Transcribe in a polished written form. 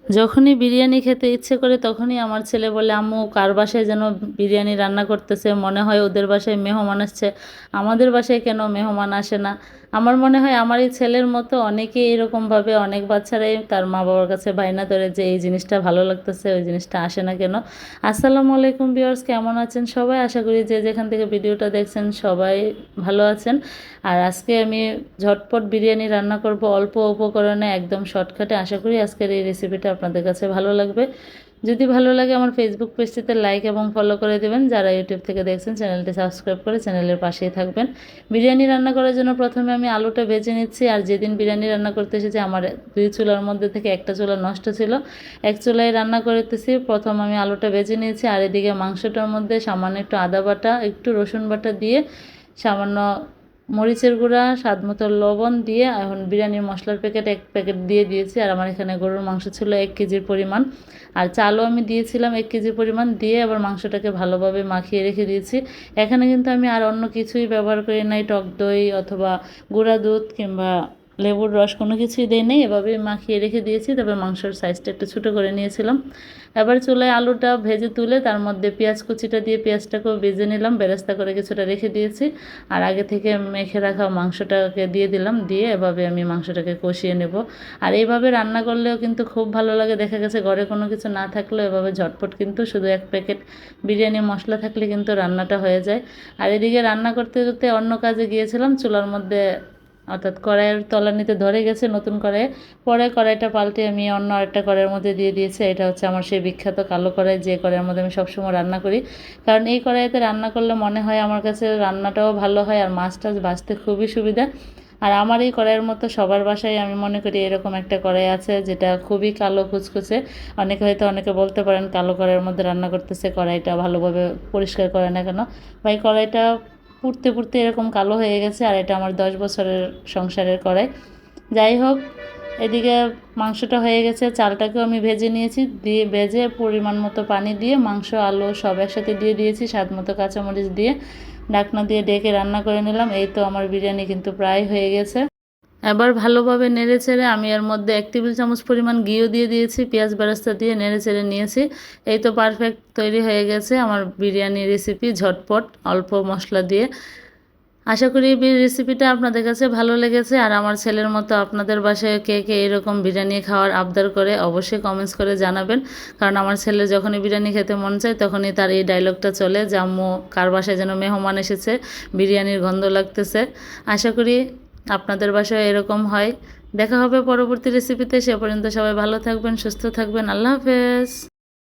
যখনই বিরিয়ানি খেতে ইচ্ছে করে তখনই আমার ছেলে বলে, আম্মু কার বাসায় যেন বিরিয়ানি রান্না করতেছে, মনে হয় ওদের বাসায় মেহমান আসছে, আমাদের বাসায় কেন মেহমান আসে না। আমার মনে হয় আমার এই ছেলের মতো অনেকেই এরকমভাবে, অনেক বাচ্চারাই তার মা বাবার কাছে বায়না ধরে যে এই জিনিসটা ভালো লাগতেছে, ওই জিনিসটা আসে না কেন। আসসালামু আলাইকুম ভিউয়ার্স, কেমন আছেন সবাই? আশা করি যে যেখান থেকে ভিডিওটা দেখছেন সবাই ভালো আছেন। আর আজকে আমি ঝটপট বিরিয়ানি রান্না করব অল্প উপকরণে, একদম শর্টকাটে। আশা করি আজকের এই রেসিপিটা আপনাদের কাছে ভালো লাগবে। যদি ভালো লাগে আমার ফেসবুক পেজটিতে লাইক এবং ফলো করে দেবেন। যারা ইউটিউব থেকে দেখছেন চ্যানেলটি সাবস্ক্রাইব করে চ্যানেলের পাশেই থাকবেন। বিরিয়ানি রান্না করার জন্য প্রথমে আমি আলুটা ভেজে নিচ্ছি। আর যেদিন বিরিয়ানি রান্না করতে এসেছি আমার 2 চুলার মধ্যে থেকে একটা চুলা নষ্ট ছিল, এক চুলায় রান্না করতেছি। প্রথম আমি আলুটা ভেজে নিয়েছি, আর এদিকে মাংসটার মধ্যে সামান্য একটু আদা বাটা, একটু রসুন বাটা দিয়ে, সামান্য মরিচের গুঁড়া, স্বাদ মতো লবণ দিয়ে এখন বিরিয়ানির মশলার প্যাকেট 1 প্যাকেট দিয়ে দিয়েছি। আর আমার এখানে গরুর মাংস ছিল 1 কেজির পরিমাণ, আর চালও আমি দিয়েছিলাম 1 কেজি পরিমাণ, দিয়ে আবার মাংসটাকে ভালোভাবে মাখিয়ে রেখে দিয়েছি। এখানে কিন্তু আমি আর অন্য কিছুই ব্যবহার করি নাই, টক দই অথবা গুঁড়া দুধ কিংবা লেবুর রস কোনো কিছুই দেই নেই, এভাবে মাখিয়ে রেখে দিয়েছি। তবে মাংসের সাইজটা একটু ছোটো করে নিয়েছিলাম। এবার চুলায় আলুটা ভেজে তুলে তার মধ্যে পেঁয়াজ কুচিটা দিয়ে পেঁয়াজটাকেও ভেজে নিলাম, বেরেস্তা করে কিছুটা রেখে দিয়েছি। আর আগে থেকে মেখে রাখা মাংসটাকে দিয়ে দিলাম, দিয়ে এভাবে আমি মাংসটাকে কষিয়ে নেব। আর এইভাবে রান্না করলেও কিন্তু খুব ভালো লাগে। দেখা গেছে ঘরে কোনো কিছু না থাকলেও এভাবে ঝটপট কিন্তু শুধু 1 প্যাকেট বিরিয়ানি মশলা থাকলে কিন্তু রান্নাটা হয়ে যায়। আর এদিকে রান্না করতে করতে অন্য কাজে গিয়েছিলাম, চুলার মধ্যে অর্থাৎ কড়াইয়ের তলানিতে ধরে গেছে নতুন কড়াইয়ে। পরে কড়াইটা পাল্টে আমি অন্য আরেকটা কড়াইয়ের মধ্যে দিয়ে দিয়েছি। এটা হচ্ছে আমার সেই বিখ্যাত কালো কড়াই, যে কড়াইয়ের মধ্যে আমি সবসময় রান্না করি। কারণ এই কড়াইতে রান্না করলে মনে হয় আমার কাছে রান্নাটাও ভালো হয়, আর মাছ টাছ ভাজতে খুবই সুবিধা। আর আমার এই কড়াইয়ের মতো সবার বাসায় আমি মনে করি এরকম একটা কড়াই আছে, যেটা খুবই কালো কুচকুচে। অনেকে বলতে পারেন কালো কড়াইয়ের মধ্যে রান্না করতেছে, কড়াইটা ভালোভাবে পরিষ্কার করে না কেন। ভাই কড়াইটা পুড়তে পুড়তে এরকম কালো হয়ে গেছে, আর এটা আমার 10 বছরের সংসারের কড়াই। যাই হোক, এদিকে মাংসটা হয়ে গেছে, চালটাকেও আমি ভেজে নিয়েছি, দিয়ে ভেজে পরিমাণ মতো পানি দিয়ে মাংস আলু সব একসাথে দিয়ে দিয়েছি, স্বাদ মতো কাঁচামরিচ দিয়ে ঢাকনা দিয়ে ডেকে রান্না করে নিলাম। এই তো আমার বিরিয়ানি কিন্তু প্রায় হয়ে গেছে। এবার ভালোভাবে নেড়ে চেড়ে আমি এর মধ্যে 1 টেবিল চামচ পরিমাণ ঘিও দিয়ে দিয়েছি, পেঁয়াজ বেরেস্তা দিয়ে নেড়ে চেড়ে নিয়েছি। এই তো পারফেক্ট তৈরি হয়ে গেছে আমার বিরিয়ানি রেসিপি, ঝটপট অল্প মশলা দিয়ে। আশা করি এই রেসিপিটা আপনাদের কাছে ভালো লেগেছে। আর আমার ছেলের মতো আপনাদের বাসায় কে কে এরকম বিরিয়ানি খাওয়ার আবদার করে অবশ্যই কমেন্টস করে জানাবেন। কারণ আমার ছেলে যখনই বিরিয়ানি খেতে মন চায় তখনই তার এই ডায়লগটা চলে যে আম্মু কার বাসায় যেন মেহমান এসেছে, বিরিয়ানির গন্ধ লাগতেছে। আশা করি আপনাদের বাসায় এরকম হয়। দেখা হবে পরবর্তী রেসিপিতে। সে পর্যন্ত সবাই ভালো থাকবেন, সুস্থ থাকবেন। আল্লাহ হাফেজ।